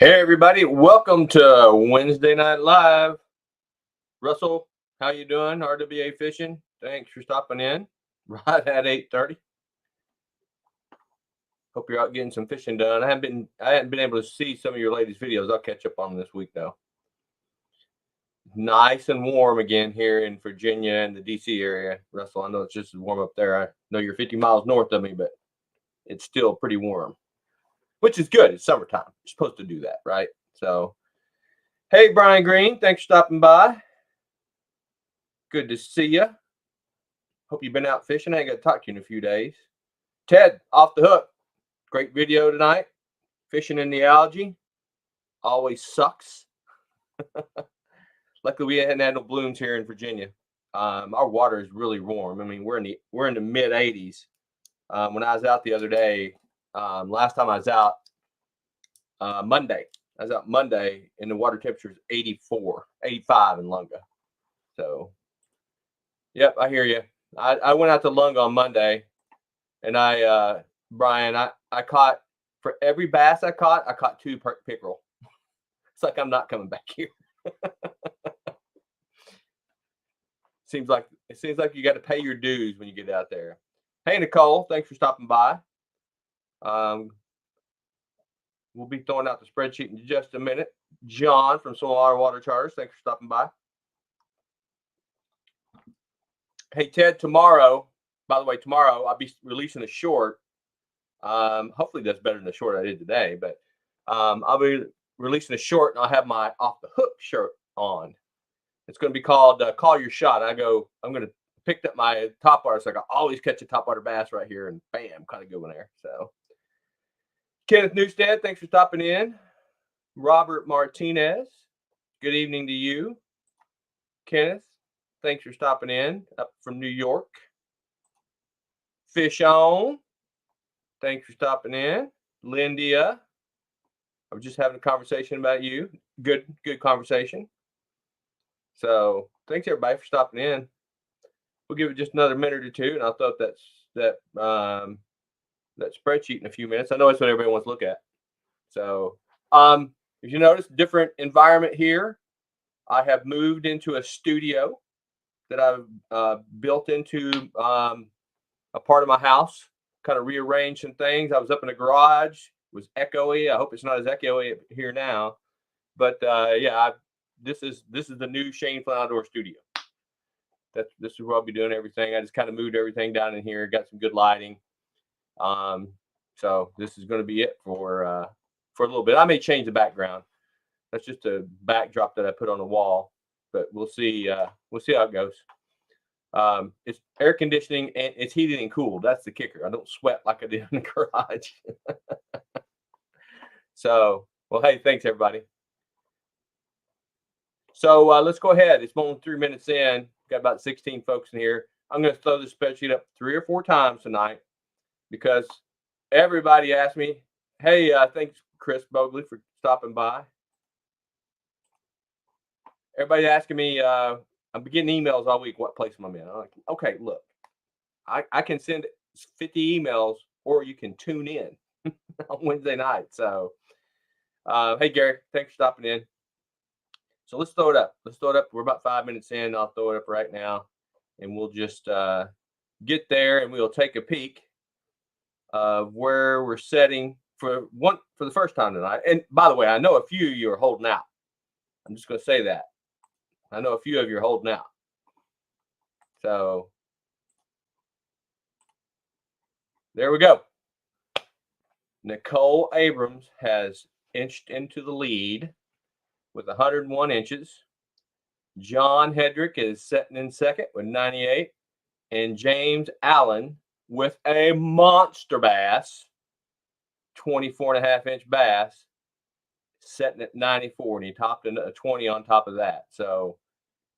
Hey everybody, welcome to Wednesday Night Live. Russell, how you doing? RWA Fishing. Thanks for stopping in right at 8:30. Hope you're out getting some fishing done. I haven't been able to see some of your latest videos. I'll catch up on them this week though. Nice and warm again here in Virginia and the DC area. Russell, I know it's just as warm up there. I know you're 50 miles north of me, but it's still pretty warm, which is good. It's summertime. You're supposed to do that, right? So, hey, Brian Green, thanks for stopping by. Good to see you. Hope you've been out fishing. I ain't got to talk to you in a few days. Ted, off the hook. Great video tonight. Fishing in the algae. Always sucks. Luckily, we hadn't had no blooms here in Virginia. Our water is really warm. I mean, we're in the mid 80s. When I was out the other day, last time I was out, Monday. I was out Monday, and the water temperature is 84, 85 in Lunga. So, yep, I hear you. I went out to Lunga on Monday, and Brian, I caught, for every bass I caught two pickerel. It's like I'm not coming back here. Seems like you got to pay your dues when you get out there. Hey, Nicole, thanks for stopping by. We'll be throwing out the spreadsheet in just a minute. John from Solar Water Charters, thanks for stopping by. Hey, Ted, tomorrow, by the way, I'll be releasing a short. Hopefully that's better than the short I did today, but I'll be releasing a short, and I'll have my Off the Hook shirt on. It's going to be called Call Your Shot. I'm going to pick up my topwater, so I can always catch a topwater bass right here, and bam, kind of go in there. So, Kenneth Newstead, thanks for stopping in. Robert Martinez, good evening to you. Kenneth, thanks for stopping in up from New York. Fish On, thanks for stopping in. Lindia, I was just having a conversation about you. Good conversation. So thanks everybody for stopping in. We'll give it just another minute or two, and I'll throw up that spreadsheet in a few minutes. I know that's what everybody wants to look at. So if you notice, different environment here. I have moved into a studio that I've built into a part of my house. Kind of rearranged some things. I was up in the garage. It was echoey. I hope it's not as echoey here now. But yeah, this is the new Shane Flynn Outdoor Studio. This is where I'll be doing everything. I just kind of moved everything down in here. Got some good lighting. So this is going to be it for a little bit. I may change the background. That's just a backdrop that I put on the wall. But we'll see. We'll see how it goes. It's air conditioning and it's heated and cooled. That's the kicker. I don't sweat like I did in the garage. So, well, hey, thanks everybody. So let's go ahead. It's only 3 minutes in. Got about 16 folks in here. I'm going to throw the spreadsheet up 3 or 4 times tonight because everybody asked me, hey, thanks, Chris Bogley, for stopping by. Everybody asking me, I'm getting emails all week. What place am I in? I'm like, okay, look, I can send 50 emails or you can tune in on Wednesday night. So, hey, Gary, thanks for stopping in. So let's throw it up. We're about 5 minutes in. I'll throw it up right now, and we'll just get there, and we'll take a peek of where we're setting for the first time tonight. And by the way, I know a few of you are holding out. I'm just going to say that. I know a few of you are holding out. So there we go. Nicole Abrams has inched into the lead with 101 inches. John Hedrick is sitting in second with 98. And James Allen with a monster bass, 24.5-inch bass, sitting at 94. And he topped a 20 on top of that. So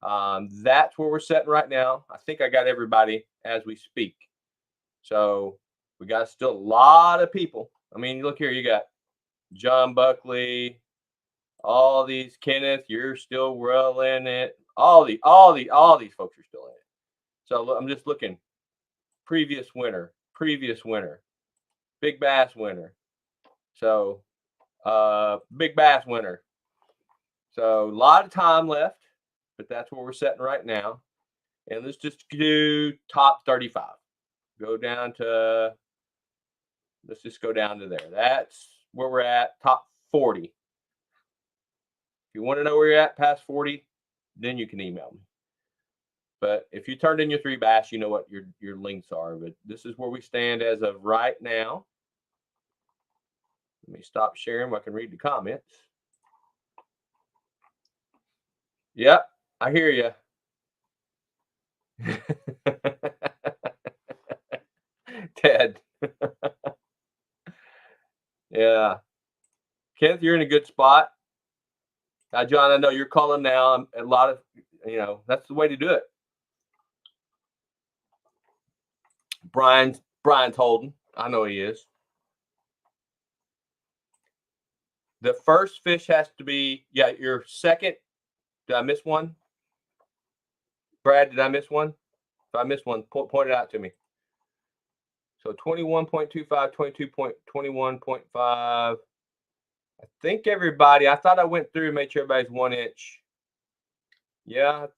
that's where we're sitting right now. I think I got everybody as we speak. So we got still a lot of people. I mean, look here, you got John Buckley, all these, Kenneth, you're still rolling it. All these folks are still in it. So I'm just looking. Previous winner, big bass winner. So Big bass winner. So a lot of time left, but that's where we're sitting right now. And let's just do top 35. Go down to, let's just go down to there. That's where we're at, top 40. If you want to know where you're at past 40, then you can email me. But if you turned in your 3 bass, you know what your links are. But this is where we stand as of right now. Let me stop sharing so I can read the comments. Yep, I hear you. Ted. Yeah. Kenneth, you're in a good spot. John, I know you're calling now. A lot of, that's the way to do it. Brian's holding. I know he is. The first fish has to be, your second. Did I miss one? Brad, did I miss one? If I missed one, point it out to me. So 21.25, 22.21.5. I think everybody, I thought I went through and made sure everybody's 1 inch. Yeah, I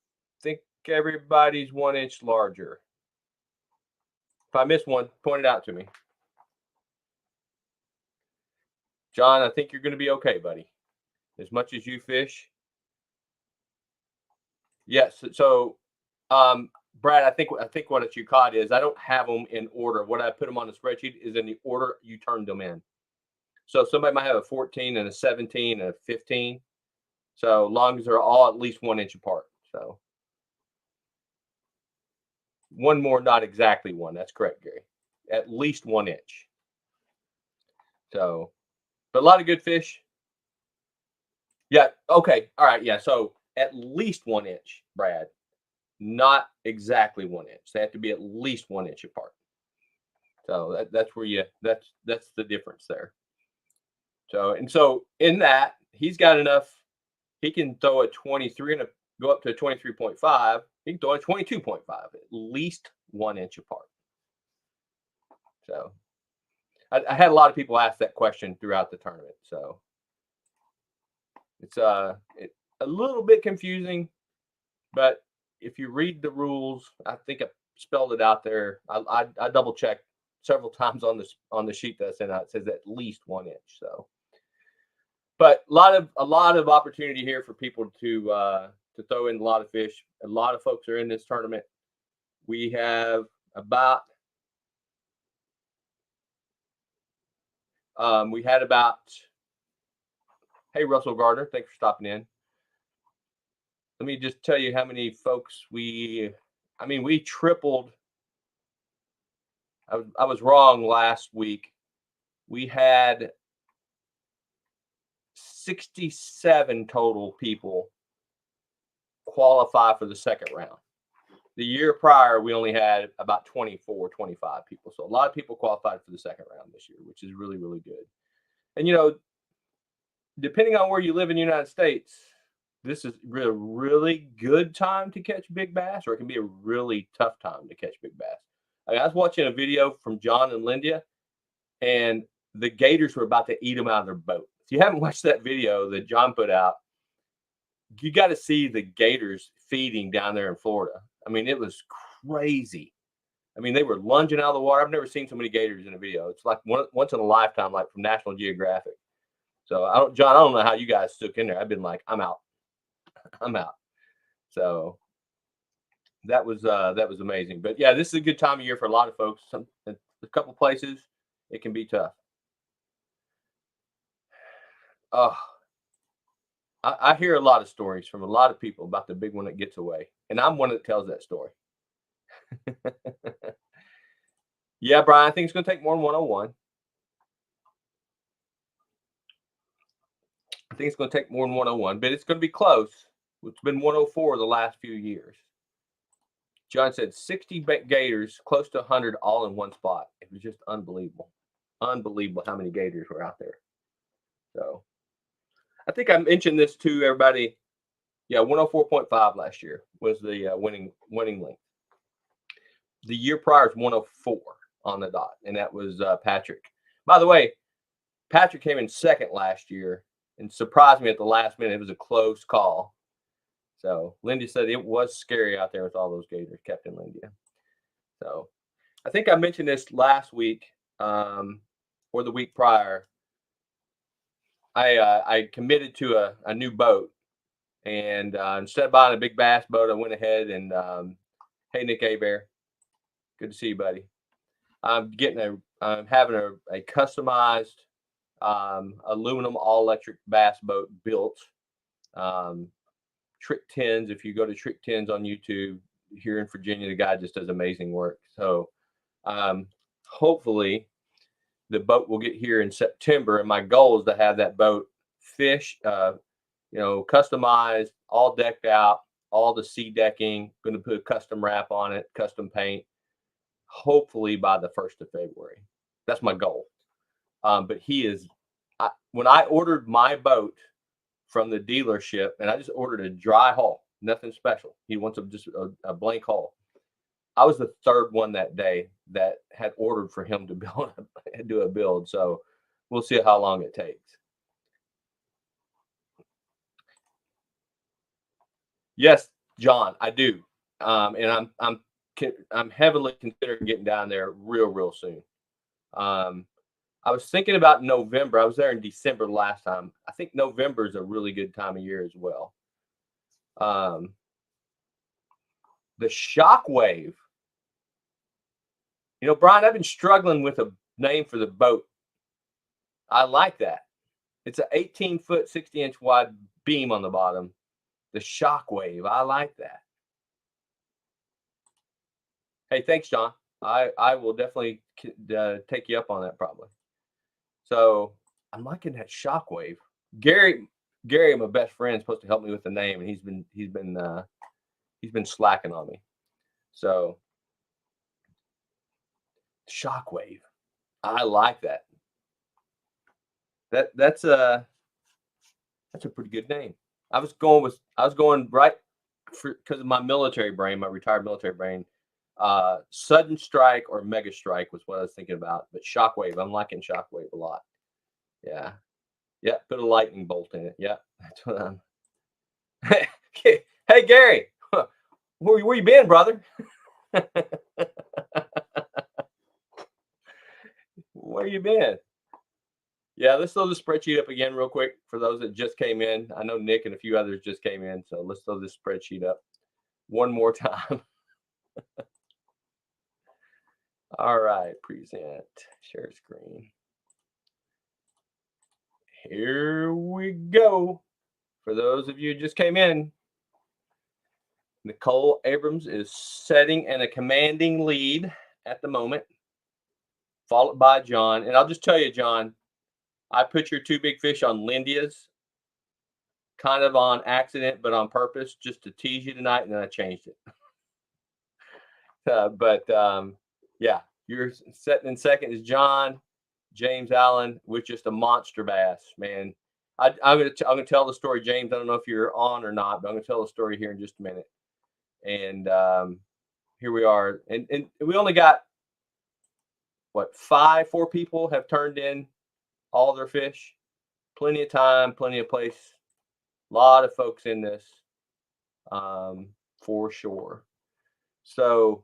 think everybody's 1 inch larger. If I missed one, point it out to me. John, I think you're going to be okay, buddy. As much as you fish. Yes. So, Brad, I think what you caught is I don't have them in order. What I put them on the spreadsheet is in the order you turned them in. So somebody might have a 14 and a 17 and a 15. So long as they're all at least 1 inch apart. So one more, not exactly one. That's correct, Gary. At least 1 inch. So, but a lot of good fish. Yeah. Okay. All right. Yeah. So at least 1 inch, Brad. Not exactly 1 inch. They have to be at least 1 inch apart. So that's where that's the difference there. So in that, he's got enough. He can throw a 23 and go up to a 23.5. He can throw a 22.5, at least 1 inch apart. So I had a lot of people ask that question throughout the tournament. So it's a little bit confusing, but if you read the rules, I think I spelled it out there. I double checked several times on the sheet that I sent out. It says at least 1 inch. So, but a lot of opportunity here for people to throw in a lot of fish. A lot of folks are in this tournament. We have about hey, Russell Gardner, thanks for stopping in. Let me just tell you how many folks we tripled. I was wrong last week. We had 67 total people qualify for the second round. The year prior, we only had about 24, 25 people. So a lot of people qualified for the second round this year, which is really, really good. And, depending on where you live in the United States, this is a really good time to catch big bass, or it can be a really tough time to catch big bass. I was watching a video from John and Linda, and the gators were about to eat them out of their boat. If you haven't watched that video that John put out, you got to see the gators feeding down there in Florida. I mean, it was crazy. I mean, they were lunging out of the water. I've never seen so many gators in a video. It's like once in a lifetime, like from National Geographic. So, John, I don't know how you guys stuck in there. I've been like, I'm out. I'm out. So that was amazing. But yeah, this is a good time of year for a lot of folks. A couple places, it can be tough. I hear a lot of stories from a lot of people about the big one that gets away, and I'm one that tells that story. Yeah, Brian, I think it's going to take more than 101. I think it's going to take more than 101, but it's going to be close. It's been 104 the last few years. John said 60 gators, close to 100, all in one spot. It was just unbelievable. Unbelievable how many gators were out there. So I think I mentioned this to everybody. Yeah, 104.5 last year was the winning length. The year prior is 104 on the dot, and that was Patrick. By the way, Patrick came in second last year and surprised me at the last minute. It was a close call. So Lindy said it was scary out there with all those gators kept in Lindia. So I think I mentioned this last week or the week prior. I committed to a new boat, and instead of buying a big bass boat, I went ahead and hey Nick Abear, good to see you, buddy. I'm having a customized aluminum all electric bass boat built. Trick Tins. If you go to Trick Tins on YouTube here in Virginia, the guy just does amazing work. So hopefully the boat will get here in September, and my goal is to have that boat fish, customized, all decked out, all the sea decking. Going to put a custom wrap on it, custom paint. Hopefully by the 1st of February. That's my goal. But when I ordered my boat from the dealership, and I just ordered a dry hull, nothing special. He wants just a blank hull. I was the third one that day that had ordered for him to do a build. So we'll see how long it takes. Yes, John, I do. And I'm heavily considering getting down there real soon. I was thinking about November. I was there in December last time. I think November is a really good time of year as well. The Shockwave. Brian, I've been struggling with a name for the boat. I like that. It's an 18-foot, 60-inch wide beam on the bottom. The Shockwave. I like that. Hey, thanks, John. I will definitely take you up on that probably. So I'm liking that Shockwave. Gary, my best friend, is supposed to help me with the name, and he's been slacking on me. So Shockwave. I like that. That's a pretty good name. I was going right because of my military brain, my retired military brain. Sudden Strike or Mega Strike was what I was thinking about, but Shockwave. I'm liking Shockwave a lot. Yeah. Put a lightning bolt in it. Yeah, that's what I'm. Hey Gary, where you been, brother? Where you been? Yeah, let's throw the spreadsheet up again real quick for those that just came in. I know Nick and a few others just came in, so let's throw this spreadsheet up one more time. All right, present, share screen. Here we go. For those of you who just came in, Nicole Abrams is setting in a commanding lead at the moment, followed by John. And I'll just tell you, John, I put your two big fish on Lindia's kind of on accident, but on purpose, just to tease you tonight, and then I changed it. Yeah, you're setting in second is John, James Allen with just a monster bass, man. I'm gonna tell the story, James. I don't know if you're on or not, but I'm gonna tell the story here in just a minute. And here we are, and we only got what 4 people have turned in all their fish. Plenty of time, plenty of place. A lot of folks in this, for sure. So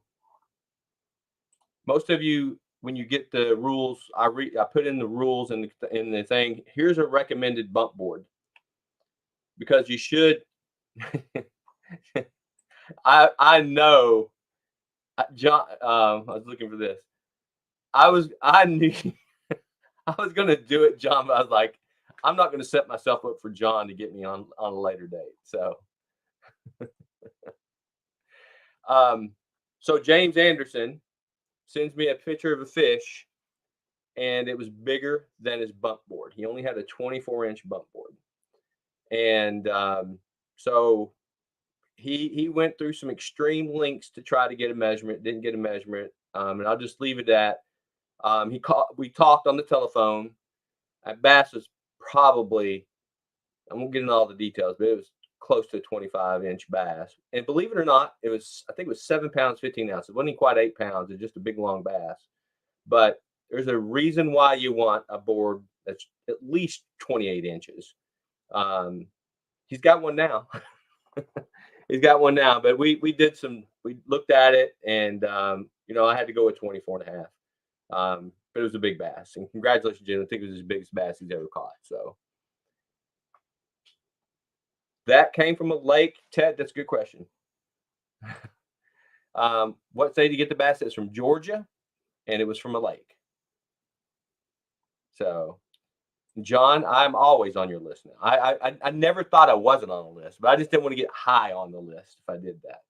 most of you, when you get the rules, I put in the rules in the thing. Here's a recommended bump board because you should. I know, John. I was looking for this. I knew I was going to do it, John, but I was like, I'm not going to set myself up for John to get me on a later date. So, so James Anderson sends me a picture of a fish, and it was bigger than his bump board. He only had a 24-inch bump board, and so he went through some extreme lengths to try to get a measurement. Didn't get a measurement, and I'll just leave it at. We talked on the telephone. That bass was probably, I won't get into all the details, but it was close to a 25-inch bass. And believe it or not, I think it was 7 pounds, 15 ounces. It wasn't quite 8 pounds. It's just a big, long bass. But there's a reason why you want a board that's at least 28 inches. He's got one now. He's got one now, but we looked at it, and I had to go with 24 and a half. But it was a big bass, and congratulations, Jim. I think it was his biggest bass he's ever caught. So that came from a lake. Ted, that's a good question. What state did you get the bass? It's from Georgia, and it was from a lake. So, John, I'm always on your list now. I never thought I wasn't on the list, but I just didn't want to get high on the list if I did that.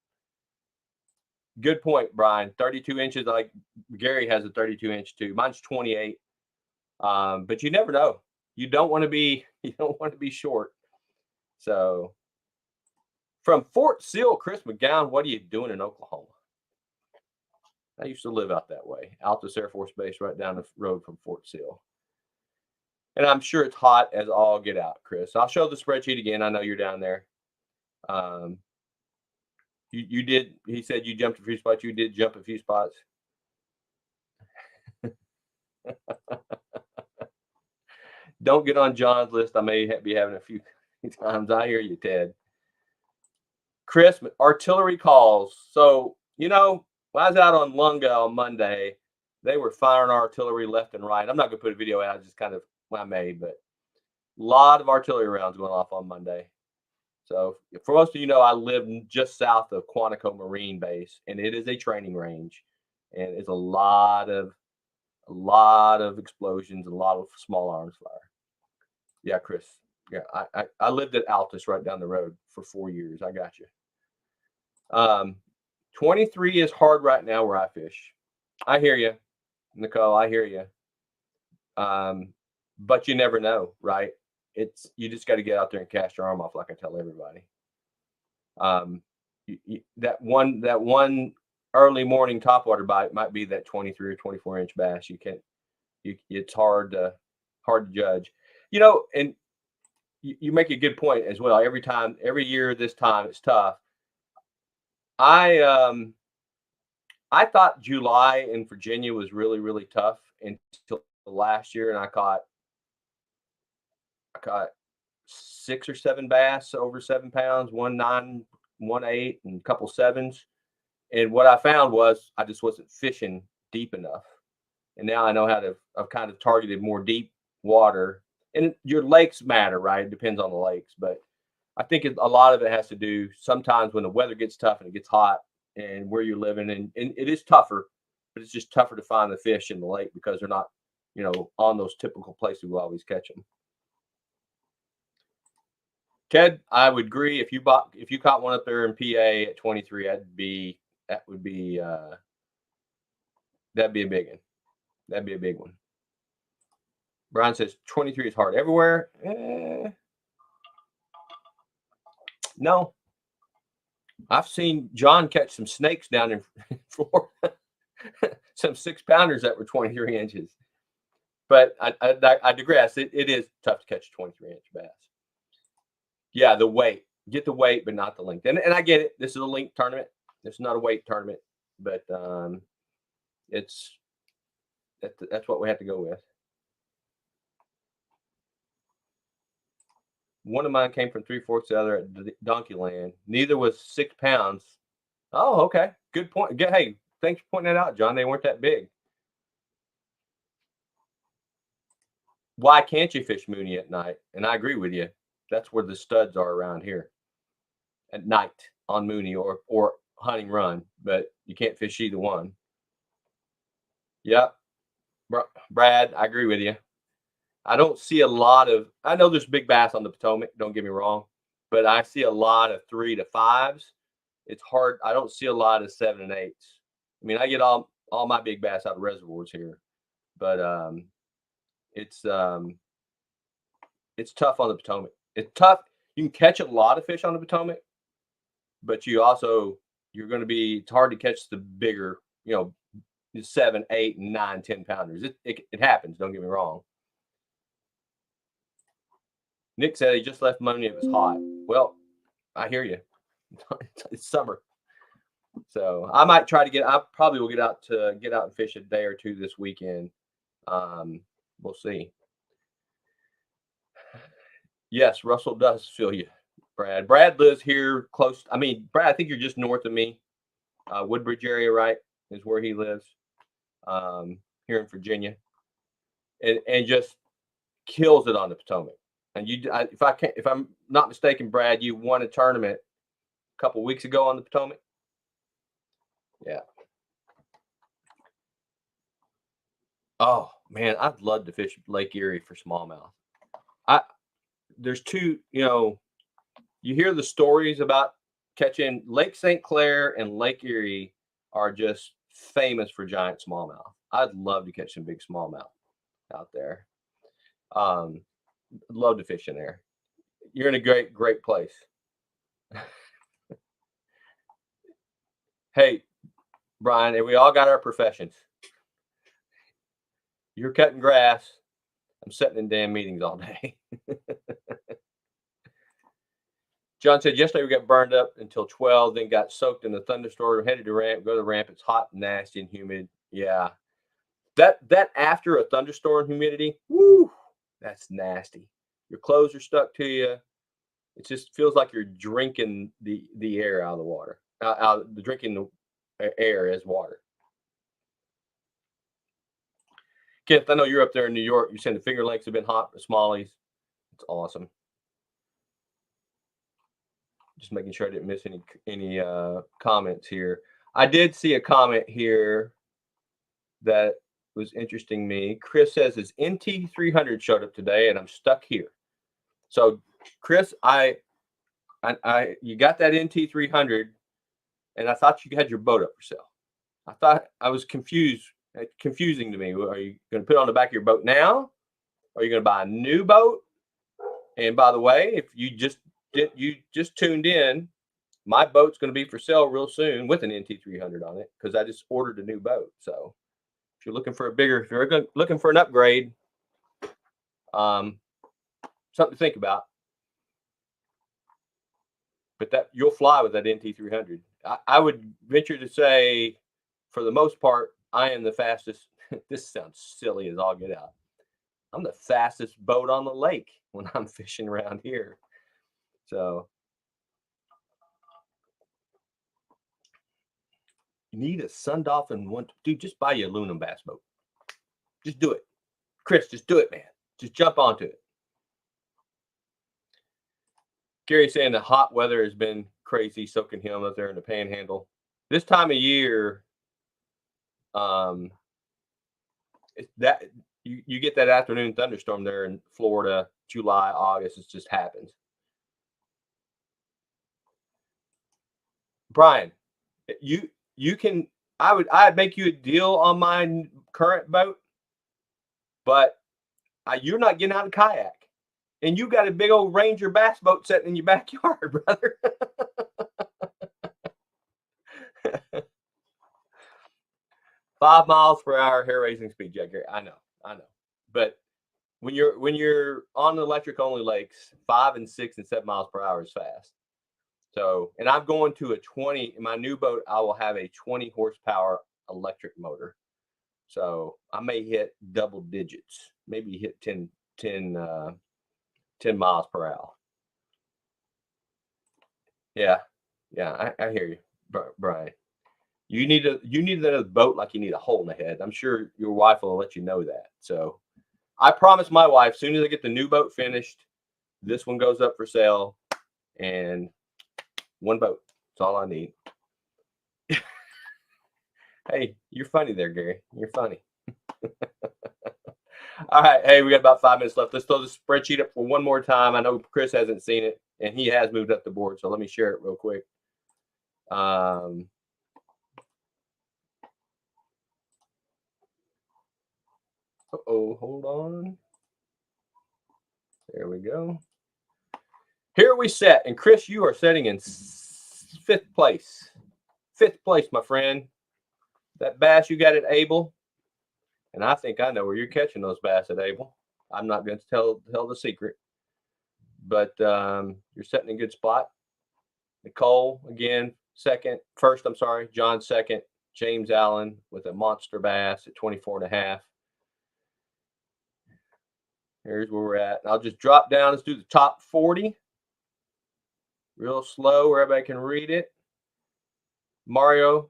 Good point, Brian. 32 inches, like Gary has a 32-inch too. Mine's 28. But you never know. You don't want to be short. So from Fort Sill, Chris McGowan, what are you doing in Oklahoma? I used to live out that way. Altus Air Force Base right down the road from Fort Sill. And I'm sure it's hot as all get out, Chris. I'll show the spreadsheet again. I know you're down there. You did. He said you jumped a few spots. You did jump a few spots. Don't get on John's list. I may be having a few times. I hear you, Ted. Chris, artillery calls. So, when I was out on Lunga on Monday, they were firing artillery left and right. I'm not going to put a video out. Just kind of I made, but a lot of artillery rounds going off on Monday. So for most of you I live just south of Quantico Marine Base, and it is a training range, and it's a lot of explosions, a lot of small arms fire. Yeah, Chris. Yeah, I lived at Altus right down the road for 4 years. I got you. 23 is hard right now where I fish. I hear you, Nicole. I hear you. But you never know, right? You just got to get out there and cast your arm off, like I tell everybody. That one early morning topwater bite might be that 23 or 24 inch bass. It's hard to judge, and you make a good point as well. Every year this time it's tough. I thought July in Virginia was really, really tough until last year, and I caught 6 or 7 bass over 7 pounds, 1 9, 1 8, and a couple 7s. And what I found was I just wasn't fishing deep enough. And now I know I've kind of targeted more deep water. And your lakes matter, right? It depends on the lakes. But I think a lot of it has to do sometimes when the weather gets tough and it gets hot and where you're living. And it is tougher, but it's just tougher to find the fish in the lake because they're not, on those typical places we always catch them. Ted, I would agree. If you caught one up there in PA at 23, that'd be a big one. That'd be a big one. Brian says 23 is hard everywhere. No. I've seen John catch some snakes down in Florida, some 6-pounders that were 23 inches. But I digress. It is tough to catch a 23-inch bass. Yeah, the weight. Get the weight, but not the length. And I get it. This is a length tournament. This is not a weight tournament, but that's what we have to go with. One of mine came from Three Forks, the other at Donkeyland. Neither was 6 pounds. Oh, okay. Good point. Hey, thanks for pointing that out, John. They weren't that big. Why can't you fish Mooney at night? And I agree with you. That's where the studs are around here at night on Mooney or Hunting Run, but you can't fish either one. Yep. Brad, I agree with you. I don't see a lot of, I know there's big bass on the Potomac, don't get me wrong, but I see a lot of 3 to 5s. It's hard. I don't see a lot of 7 and 8s. I mean, I get all my big bass out of reservoirs here, but it's tough on the Potomac. It's tough. You can catch a lot of fish on the Potomac, but you're going to be, it's hard to catch the bigger, 7, 8, 9, 10 pounders. It happens. Don't get me wrong. Nick said he just left Monday. It was hot. Well, I hear you. It's summer. So I might try to I probably will get out and fish a day or two this weekend. We'll see. Yes, Russell does feel you, Brad. Brad lives here close. I mean, Brad, I think you're just north of me. Woodbridge area, right, is where he lives. Here in Virginia, and just kills it on the Potomac. And if I'm not mistaken, Brad, you won a tournament a couple weeks ago on the Potomac. Yeah. Oh man, I'd love to fish Lake Erie for smallmouth. I There's two. You hear the stories about catching Lake St. Clair and Lake Erie are just famous for giant smallmouth. I'd love to catch some big smallmouth out there. Um, love to fish in there. You're in a great place. Hey, Brian, and we all got our professions. You're cutting grass. I'm sitting in damn meetings all day. John said yesterday we got burned up until 12, then got soaked in the thunderstorm, headed to ramp, go to the ramp. It's hot, nasty, and humid. Yeah. That after a thunderstorm humidity, woo, that's nasty. Your clothes are stuck to you. It just feels like you're drinking the air out of the water. Drinking the air as water. Kenneth, I know you're up there in New York. You said the Finger Lakes have been hot for smallies. It's awesome. Just making sure I didn't miss any comments here. I did see a comment here that was interesting me. Chris says his NT300 showed up today, and I'm stuck here. So, Chris, you got that NT300, and I thought you had your boat up for sale. I thought I was confused. Confusing to me. Are you going to put it on the back of your boat now? Are you going to buy a new boat? And by the way, if you just tuned in, my boat's going to be for sale real soon with an NT300 on it because I just ordered a new boat. So if you're looking for looking for an upgrade, something to think about. But that you'll fly with that NT300. I would venture to say, for the most part, I am the fastest. This sounds silly as all get out. I'm the fastest boat on the lake when I'm fishing around here. So you need a Sun Dolphin one. Dude, just buy you a aluminum bass boat. Just do it. Chris, just do it, man. Just jump onto it. Gary's saying the hot weather has been crazy, soaking him up there in the panhandle. This time of year, that you get that afternoon thunderstorm there in Florida, July, August. It just happens. Brian, you can. I'd make you a deal on my current boat, but you're not getting out of kayak, and you got a big old Ranger bass boat sitting in your backyard, brother. 5 miles per hour hair raising speed, Jack. I know, but when you're on the electric only lakes, 5 and 6 and 7 miles per hour is fast. So, and I'm going to a 20 in my new boat. I will have a 20 horsepower electric motor. So I may hit double digits, maybe hit 10 miles per hour. Yeah. I hear you, Brian. You need another boat like you need a hole in the head. I'm sure your wife will let you know that. So I promised my wife, as soon as I get the new boat finished, this one goes up for sale, and one boat. That's all I need. Hey, you're funny there, Gary. You're funny. All right. Hey, we got about 5 minutes left. Let's throw the spreadsheet up for one more time. I know Chris hasn't seen it, and he has moved up the board. So let me share it real quick. Hold on. There we go. Here we set. And Chris, you are setting in 5th place. 5th place, my friend. That bass you got at Able. And I think I know where you're catching those bass at Able. I'm not going to tell the secret. But you're setting in a good spot. Nicole, again, first, I'm sorry. John, second. James Allen with a monster bass at 24.5. Here's where we're at. I'll just drop down. Let's do the top 40. Real slow where everybody can read it. Mario,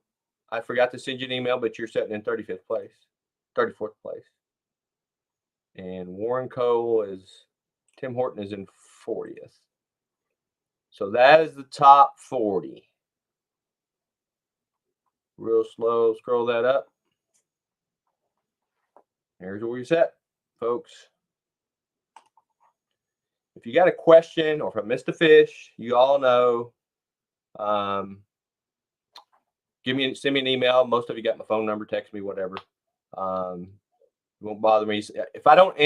I forgot to send you an email, but you're sitting in 35th place, 34th place. And Warren Cole is, Tim Horton is in 40th. So that is the top 40. Real slow, scroll that up. Here's where we're set, folks. If you got a question or if I missed a fish, you all know, send me an email. Most of you got my phone number, text me, whatever. It won't bother me. If I don't,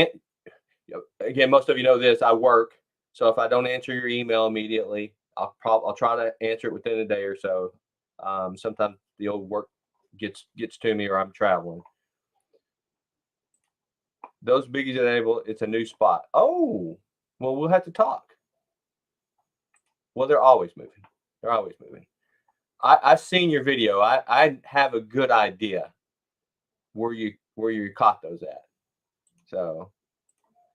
again, most of you know this, I work. So if I don't answer your email immediately, I'll try to answer it within a day or so. Sometimes the old work gets to me or I'm traveling. Those biggies enable, it's a new spot. Oh, well, we'll have to talk. Well, they're always moving. They're always moving. I've seen your video. I have a good idea where you caught those at. So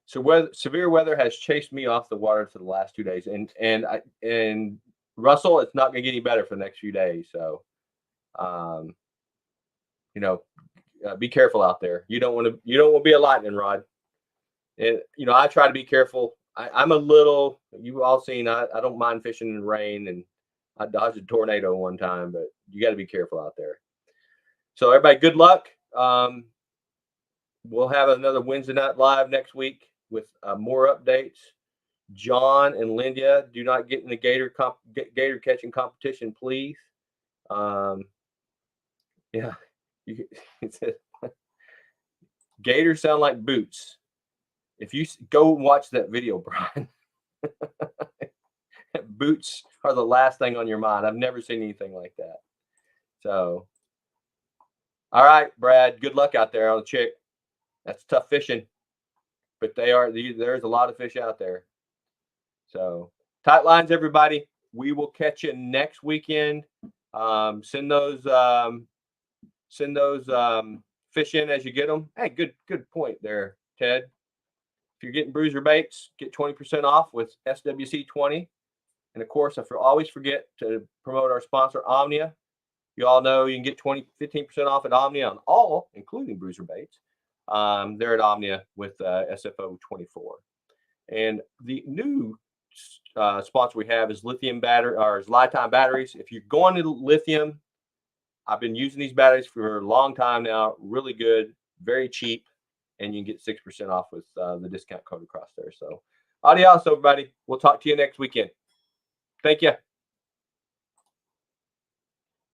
severe weather has chased me off the water for the last 2 days, and Russell, it's not going to get any better for the next few days. So, be careful out there. You don't want to be a lightning rod. And I try to be careful. I'm a little. You've all seen. I don't mind fishing in the rain, and I dodged a tornado one time, but you got to be careful out there. So everybody, good luck. We'll have another Wednesday night live next week with more updates. John and Linda, do not get in the gator catching competition, please. Yeah, gators sound like boots. If you go and watch that video, Brian, boots are the last thing on your mind. I've never seen anything like that. So, all right, Brad, good luck out there on the Chick. That's tough fishing, but there's a lot of fish out there. So tight lines, everybody. We will catch you next weekend. Send those fish in as you get them. Hey, good point there, Ted. If you're getting Bruiser Baits, get 20% off with SWC 20. And of course, I always forget to promote our sponsor, Omnia. You all know you can get 15% off at Omnia on all, including Bruiser Baits. They're at Omnia with SFO 24. And the new sponsor we have is lithium battery, or is Lifetime batteries. If you're going to lithium, I've been using these batteries for a long time now. Really good, very cheap, and you can get 6% off with the discount code across there. So, adios, everybody. We'll talk to you next weekend. Thank you.